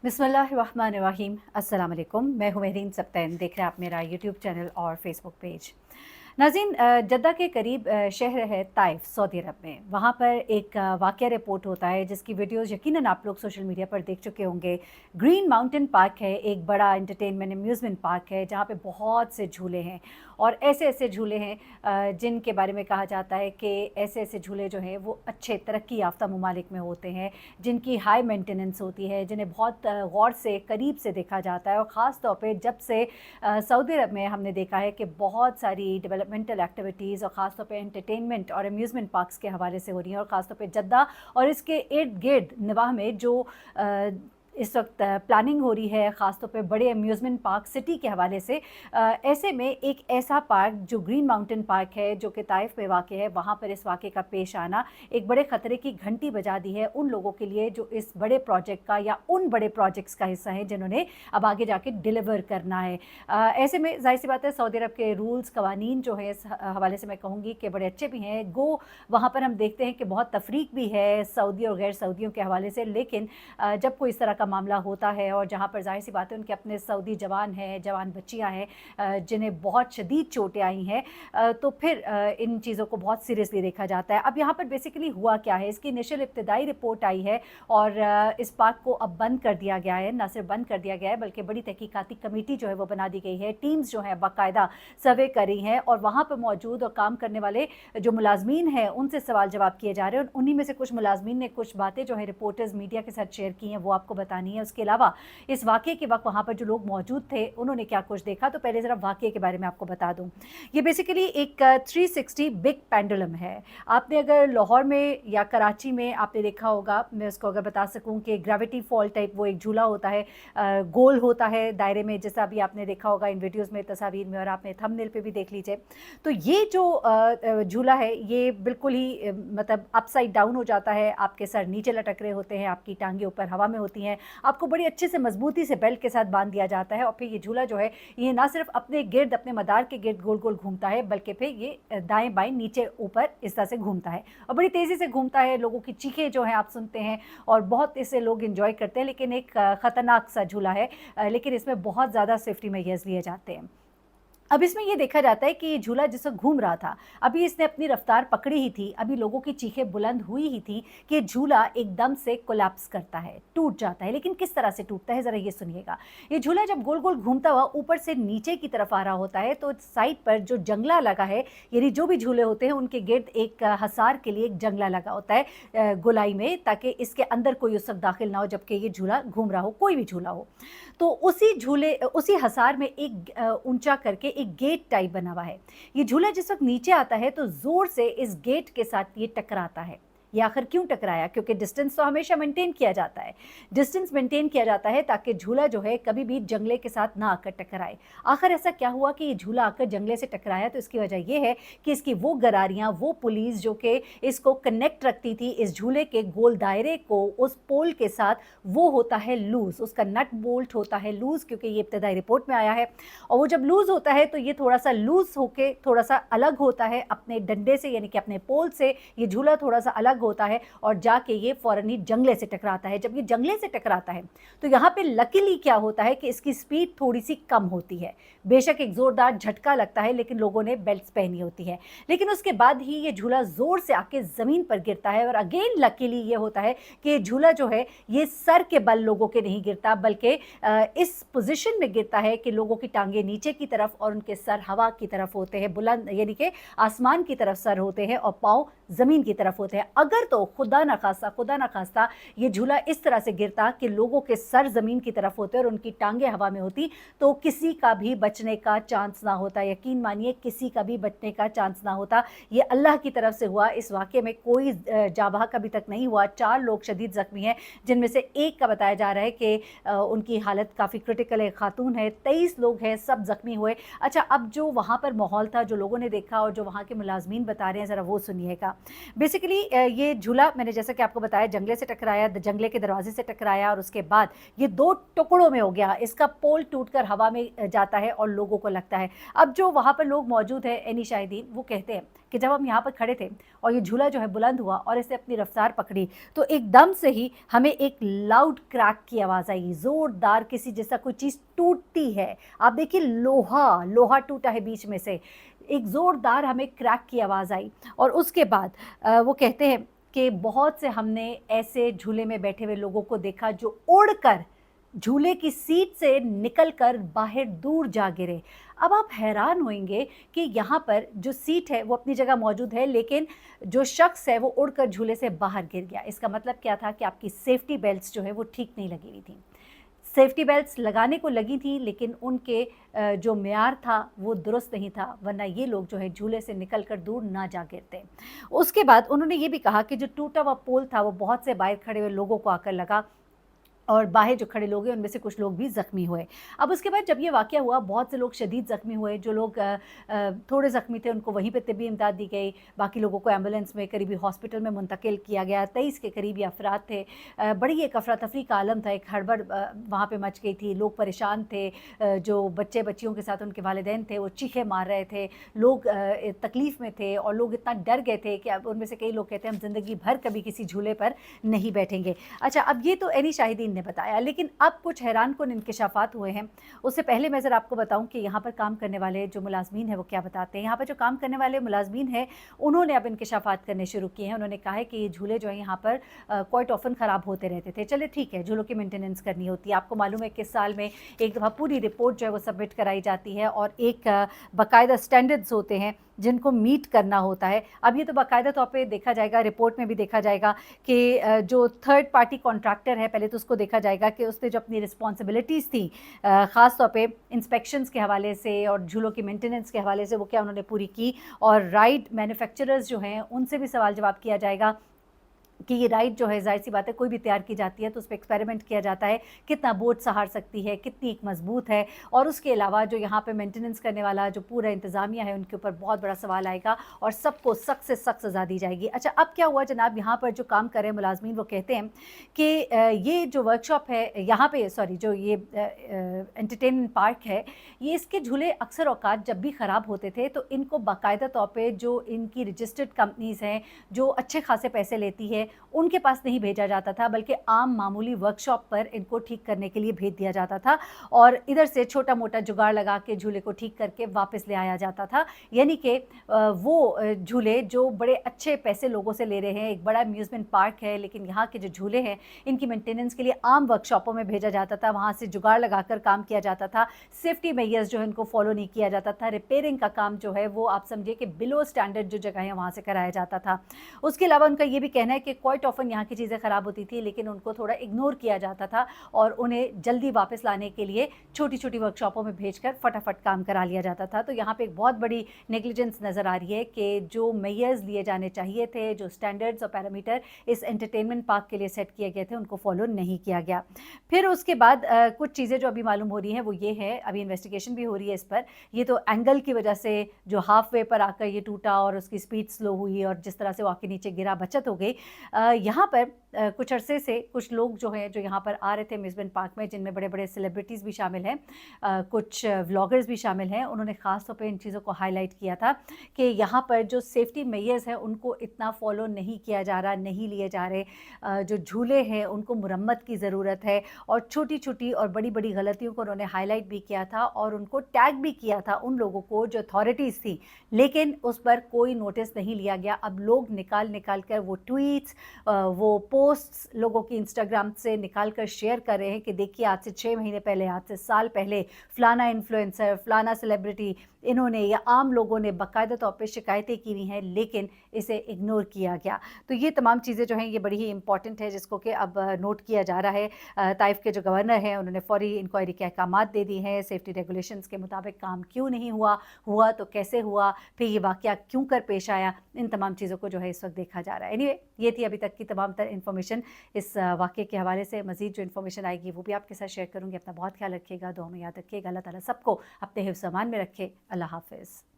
बिस्मिल्लाहिर्रहमानिर्रहीम। अस्सलाम वालेकुम। मैं हूँ महरीन सब्तैन। देख रहे हैं आप मेरा यूट्यूब चैनल और फेसबुक पेज। नाज़रीन, जद्दा के करीब शहर है ताइफ, सऊदी अरब में। वहाँ पर एक वाक़या रिपोर्ट होता है जिसकी वीडियोज़ यकीनन आप लोग सोशल मीडिया पर देख चुके होंगे। ग्रीन माउंटेन पार्क है, एक बड़ा एंटरटेनमेंट अम्यूज़मेंट पार्क है जहाँ पे बहुत से झूले हैं और ऐसे-ऐसे झूले हैं जिनके बारे में कहा जाता है कि ऐसे-ऐसे झूले जो हैं वो अच्छे तरक्की याफ़्ता ममालिक में होते हैं, जिनकी हाई मेंटेनेंस होती है, जिन्हें बहुत गौर से, करीब से देखा जाता है। और ख़ास तौर पे जब से सऊदी अरब में हमने देखा है कि बहुत सारी डेवलपमेंटल एक्टिविटीज़ और ख़ास तौर पे एंटरटेनमेंट और अम्यूज़मेंट पार्क्स के हवाले से हो रही हैं, और ख़ास तौर पे जद्दा और इसके इर्द-गिर्द निवाह में जो इस वक्त प्लानिंग हो रही है, ख़ास तौर पे बड़े अम्यूज़मेंट पार्क सिटी के हवाले से। ऐसे में एक ऐसा पार्क जो ग्रीन माउंटेन पार्क है, जो कि ताइफ में वाक़ है, वहाँ पर इस वाक़े का पेश आना एक बड़े ख़तरे की घंटी बजा दी है उन लोगों के लिए जो इस बड़े प्रोजेक्ट का या उन बड़े प्रोजेक्ट्स का हिस्सा हैं जिन्होंने अब आगे जाके डिलीवर करना है। ऐसे में ज़ाहिर-सी बात है, सऊदी अरब के रूल्स कवानीन जो है इस हवाले से मैं कहूँगी कि बड़े अच्छे भी हैं। गो वहाँ पर हम देखते हैं कि बहुत तफ़रीक भी है सऊदी और गैर सऊदियों के हवाले से, लेकिन जब कोई इस तरह का मामला होता है और जहाँ पर ज़ाहिर-सी बात है उनके अपने सऊदी जवान हैं, जवान बच्चियाँ हैं जिन्हें बहुत शदीद चोटें आई हैं, तो फिर इन चीज़ों को बहुत सीरियसली देखा जाता है। अब यहाँ पर बेसिकली हुआ क्या है, इसकी इनिशियल इब्तिदाई रिपोर्ट आई है और इस पार्क को अब बंद कर दिया गया है। ना सिर्फ बंद कर दिया गया है बल्कि बड़ी तहकीकाती कमेटी जो है वो बना दी गई है। टीम्स जो हैं बाकायदा सर्वे कर रही हैं और वहाँ पर मौजूद और काम करने वाले जो मुलाजमीन हैं उनसे सवाल जवाब किए जा रहे हैं। और उन्हीं में से कुछ मुलाजमीन ने कुछ बातें जो है रिपोर्टर्स मीडिया के साथ शेयर की हैं, वो आपको बतानी है। उसके अलावा इस वाक़े के वक्त वहाँ पर जो लोग मौजूद थे उन्होंने क्या कुछ देखा, तो पहले ज़रा वाक़े के बारे में आपको बता दूँ। ये बेसिकली एक 360 बिग पेंडुलम है। आपने अगर लाहौर में या कराची में आपने देखा होगा, मैं उसको अगर बता सकूँ कि ग्रेविटी फॉल टाइप वो एक झूला होता है, गोल होता है दायरे में, जैसा अभी आपने देखा होगा इन वीडियोज़ में, तस्वीर में, और आपने थंबनेल पे भी देख लीजिए। तो ये जो झूला है ये बिल्कुल ही मतलब अपसाइड डाउन हो जाता है, आपके सर नीचे लटक रहे होते हैं, आपकी टांगें ऊपर हवा में होती हैं, आपको बड़ी अच्छे से मजबूती से बेल्ट के साथ बांध दिया जाता है। और फिर ये झूला जो है ये ना सिर्फ अपने गिर्द, अपने मदार के गिर्द गोल गोल घूमता है, बल्कि फिर ये दाएं बाएं नीचे ऊपर इस तरह से घूमता है और बड़ी तेज़ी से घूमता है। लोगों की चीखें जो हैं आप सुनते हैं और बहुत इसे लोग इन्जॉय करते हैं। लेकिन एक ख़तरनाक सा झूला है, लेकिन इसमें बहुत ज़्यादा सेफ्टी मेजर्स लिए जाते हैं। अब इसमें ये देखा जाता है कि ये झूला जिस वक्त घूम रहा था, अभी इसने अपनी रफ्तार पकड़ी ही थी, अभी लोगों की चीखें बुलंद हुई ही थी कि झूला एकदम से कोलैप्स करता है, टूट जाता है। लेकिन किस तरह से टूटता है ज़रा ये सुनिएगा। ये झूला जब गोल गोल घूमता हुआ ऊपर से नीचे की तरफ आ रहा होता है तो साइड पर जो जंगला लगा है, यानी जो भी झूले होते हैं उनके गिर्द एक हसार के लिए एक जंगला लगा होता है गोलाई में, ताकि इसके अंदर कोई उस वक्त दाखिल ना हो जबकि ये झूला घूम रहा हो, कोई भी झूला हो। तो उसी हसार में एक ऊंचा करके एक गेट टाइप बना हुआ है। ये झूला जिस वक्त नीचे आता है तो जोर से इस गेट के साथ ये टकराता है। ये आखिर क्यों टकराया? क्योंकि डिस्टेंस तो हमेशा मेंटेन किया जाता है, डिस्टेंस मेंटेन किया जाता है ताकि झूला जो है कभी भी जंगले के साथ ना आकर टकराए। आखिर ऐसा क्या हुआ कि ये झूला आकर जंगले से टकराया? तो इसकी वजह यह है कि इसकी वो गरारियाँ, वो पुलीस जो कि इसको कनेक्ट रखती थी इस झूले के गोल दायरे को उस पोल के साथ, वो होता है लूज़, उसका नट बोल्ट होता है लूज़, क्योंकि ये इब्तिदाई रिपोर्ट में आया है। और वो जब लूज़ होता है तो ये थोड़ा सा लूज़ होके थोड़ा सा अलग होता है अपने डंडे से, यानी कि अपने पोल से ये झूला थोड़ा सा अलग होता है और जाके ये फौरन ही जंगले से टकराता है। जब ये जंगले से टकराता है तो यहाँ पे लकीली क्या होता है कि इसकी स्पीड थोड़ी सी कम होती है। बेशक एक जोरदार झटका लगता है लेकिन लोगों ने बेल्ट्स पहनी होती है, लेकिन उसके बाद ही ये झूला जोर से आके ज़मीन पर गिरता है। और अगेन लकीली ये होता है कि ये झूला जो है ये सर के बल लोगों के नहीं गिरता, बल्कि इस पोजीशन में गिरता है कि लोगों की टांगें नीचे की तरफ और उनके सर हवा की तरफ होते हैं, बुलंद यानी कि आसमान की तरफ सर होते हैं और पाँव ज़मीन की तरफ होते हैं। अगर तो खुदा न खास्ता ये झूला इस तरह से गिरता कि लोगों के सर ज़मीन की तरफ होते और उनकी टांगें हवा में होती, तो किसी का भी बचने का चांस ना होता। यकीन मानिए किसी का भी बचने का चांस ना होता। ये अल्लाह की तरफ से हुआ। इस वाक़े में कोई जाँ-बहक अभी तक नहीं हुआ। 4 लोग शदीद ज़ख्मी हैं, जिनमें से एक का बताया जा रहा है कि उनकी हालत काफ़ी क्रिटिकल है, खातून है। 23 लोग हैं, सब ज़ख्मी हुए। अच्छा, अब जो वहाँ पर माहौल था, जो लोगों ने देखा और जो वहाँ के मुलाजमीन बता रहे हैं, ज़रा वो सुनिएगा। बेसिकली ये झूला मैंने जैसा कि आपको बताया जंगले से टकराया, जंगले के दरवाजे से टकराया और उसके बाद ये 2 टुकड़ों में हो गया। इसका पोल टूटकर हवा में जाता है और लोगों को लगता है। अब जो वहाँ पर लोग मौजूद हैं एनी शाहिदीन, वो कहते हैं कि जब हम यहाँ पर खड़े थे और ये झूला जो है बुलंद हुआ और इसने अपनी रफ्तार पकड़ी, तो एकदम से ही हमें एक लाउड क्रैक की आवाज़ आई, ज़ोरदार किसी जैसा कोई चीज़ टूटती है। आप देखिए लोहा टूटा है बीच में से, एक ज़ोरदार हमें क्रैक की आवाज़ आई। और उसके बाद वो कहते हैं कि बहुत से हमने ऐसे झूले में बैठे हुए लोगों को देखा जो उड़कर झूले की सीट से निकलकर बाहर दूर जा गिरे। अब आप हैरान होंगे कि यहाँ पर जो सीट है वो अपनी जगह मौजूद है, लेकिन जो शख्स है वो उड़कर झूले से बाहर गिर गया। इसका मतलब क्या था कि आपकी सेफ्टी बेल्ट्स जो है वो ठीक नहीं लगी हुई थी। सेफ्टी बेल्ट्स लगाने को लगी थी, लेकिन उनके जो मेयार था वो दुरुस्त नहीं था, वरना ये लोग जो है झूले से निकलकर दूर ना जा गिरते। उसके बाद उन्होंने ये भी कहा कि जो टूटा हुआ पोल था वो बहुत से बाहर खड़े हुए लोगों को आकर लगा और बाहर जो खड़े लोग हैं उनमें से कुछ लोग भी ज़ख्मी हुए। अब उसके बाद जब ये वाक़या हुआ, बहुत से लोग शदीद ज़ख्मी हुए। जो लोग थोड़े ज़ख्मी थे उनको वहीं पे तिब्बी इमदाद दी गई, बाकी लोगों को एम्बुलेंस में करीबी हॉस्पिटल में मुंतकिल किया गया। 23 के करीबी अफराद थे। बड़ी एक अफरा तफरी का आलम था, एक हड़बड़ वहाँ पे मच गई थी। लोग परेशान थे, जो बच्चे बच्चियों के साथ उनके वालिदैन थे वो चीखे मार रहे थे, लोग तकलीफ़ में थे और लोग इतना डर गए थे कि अब उनमें से कई लोग कहते हैं हम ज़िंदगी भर कभी किसी झूले पर नहीं बैठेंगे। अच्छा, अब ये तो एनी शाहिदीन ने बताया, लेकिन अब कुछ हैरान कुन इंकशाफात हुए हैं। उससे पहले मैं ज़रा आपको बताऊं कि यहाँ पर काम करने वाले जो मुलाजमीन हैं वो क्या बताते हैं। यहाँ पर जो काम करने वाले मुलाजमीन हैं उन्होंने अब इंकशाफात करने शुरू किए हैं। उन्होंने कहा है कि ये झूले जो है यहाँ पर क्वाइट ऑफन ख़राब होते रहते थे। चले ठीक है, झूलों की मेंटेनेंस करनी होती है। आपको मालूम है कि साल में एक दफ़ा पूरी रिपोर्ट जो है वो सबमिट कराई जाती है और एक बाकायदा स्टैंडर्ड्स होते हैं जिनको मीट करना होता है। अब ये तो बाकायदा तौर पे देखा जाएगा, रिपोर्ट में भी देखा जाएगा कि जो थर्ड पार्टी कॉन्ट्रैक्टर है, पहले तो उसको देखा जाएगा कि उसने जो अपनी रिस्पॉन्सिबिलिटीज़ थी ख़ास तौर पे इंस्पेक्शंस के हवाले से और झूलों की मेंटेनेंस के हवाले से, वो क्या उन्होंने पूरी की। और राइड मैन्युफैक्चरर्स जो हैं उनसे भी सवाल जवाब किया जाएगा कि ये राइड जो है ज़ाहिर सी बात है कोई भी तैयार की जाती है तो उस पर एक्सपेरिमेंट किया जाता है, कितना बोझ सहार सकती है, कितनी एक मजबूत है। और उसके अलावा जो यहाँ पे मेंटेनेंस करने वाला जो पूरा इंतज़ामिया है उनके ऊपर बहुत बड़ा सवाल आएगा और सबको सख्त से सख्त सज़ा दी जाएगी। अच्छा, अब क्या हुआ जनाब, यहाँ पर जो काम कर रहे हैं मुलाजमीन वो कहते हैं कि ये जो वर्कशॉप है यहाँ पे, सॉरी, जो ये एंटरटेनमेंट पार्क है, ये इसके झूले अक्सर औकात जब भी ख़राब होते थे तो इनको बाकायदा तौर पर जो इनकी रजिस्टर्ड कंपनीज़ हैं जो अच्छे खासे पैसे लेती है उनके पास नहीं भेजा जाता था, बल्कि आम मामूली वर्कशॉप पर इनको ठीक करने के लिए भेज दिया जाता था और इधर से छोटा मोटा जुगाड़ लगा के झूले को ठीक करके वापस ले आया जाता था। यानी कि वो झूले जो बड़े अच्छे पैसे लोगों से ले रहे हैं, एक बड़ा अम्यूज़मेंट पार्क है, लेकिन यहाँ के जो झूले हैं इनकी मेंटेनेंस के लिए आम वर्कशॉपों में भेजा जाता था, वहाँ से जुगाड़ लगाकर काम किया जाता था। सेफ्टी मेजर्स जो है इनको फॉलो नहीं किया जाता था। रिपेयरिंग का काम जो है वो आप समझिए कि बिलो स्टैंडर्ड जो जगह है वहाँ से कराया जाता था। उसके अलावा उनका ये भी कहना है कि क्वाइट ऑफन यहाँ की चीज़ें ख़राब होती थी, लेकिन उनको थोड़ा इग्नोर किया जाता था और उन्हें जल्दी वापस लाने के लिए छोटी छोटी वर्कशॉपों में भेजकर फटाफट काम करा लिया जाता था। तो यहाँ पे एक बहुत बड़ी नेग्लिजेंस नज़र आ रही है कि जो मेयर्स लिए जाने चाहिए थे, जो स्टैंडर्ड्स और पैरामीटर इस एंटरटेनमेंट पार्क के लिए सेट किए गए थे, उनको फॉलो नहीं किया गया। फिर उसके बाद कुछ चीज़ें जो अभी मालूम हो रही हैं वो ये है, अभी इन्वेस्टिगेशन भी हो रही है इस पर। ये तो एंगल की वजह से जो हाफ वे पर आकर ये टूटा और उसकी स्पीड स्लो हुई और जिस तरह से वो आके नीचे गिरा, बचत हो गई। यहाँ पर कुछ अरसे से कुछ लोग जो हैं जो यहाँ पर आ रहे थे अम्यूज़मेंट पार्क में, जिनमें बड़े बड़े सेलिब्रिटीज़ भी शामिल हैं, कुछ व्लॉगर्स भी शामिल हैं, उन्होंने ख़ास तौर पे इन चीज़ों को हाईलाइट किया था कि यहाँ पर जो सेफ्टी मेजर्स हैं उनको इतना फॉलो नहीं किया जा रहा, नहीं लिए जा रहे। जो झूले हैं उनको मुरम्मत की ज़रूरत है और छोटी छोटी और बड़ी बड़ी गलतियों को उन्होंने हाईलाइट भी किया था और उनको टैग भी किया था उन लोगों को जो अथॉरिटीज़ थी, लेकिन उस पर कोई नोटिस नहीं लिया गया। अब लोग निकाल कर वो ट्वीट्स, वो पोस्ट्स लोगों की इंस्टाग्राम से निकाल कर शेयर कर रहे हैं कि देखिए आज से 6 महीने पहले, आज से साल पहले फ़लाना इन्फ्लुएंसर, फ़लाना सेलिब्रिटी, इन्होंने या आम लोगों ने बाकायदा तौर पे शिकायतें की हुई हैं, लेकिन इसे इग्नोर किया गया। तो ये तमाम चीज़ें जो हैं ये बड़ी ही इंपॉर्टेंट है, जिसको कि अब नोट किया जा रहा है। ताइफ के जो गवर्नर हैं उन्होंने फौरी इंक्वायरी के अहकामात दे दिए हैं। सेफ्टी रेगुलेशंस के मुताबिक काम क्यों नहीं हुआ तो कैसे हुआ, फिर ये वाक़या क्यों कर पेश आया, इन तमाम चीज़ों को जो है इस वक्त देखा जा रहा है। एनीवे, ये थी अभी तक की तमाम तर इन्फॉर्मेशन इस वाक़े के हवाले से। मज़ीद जो इन्फॉर्मेशन आएगी वो भी आपके साथ शेयर करूँगी। अपना बहुत ख्याल रखिएगा, दुआ में याद रखिएगा। अल्लाह ताला सबको अपने हिफ्ज़-ए-अमान में रखे। अल्लाह हाफ़िज़।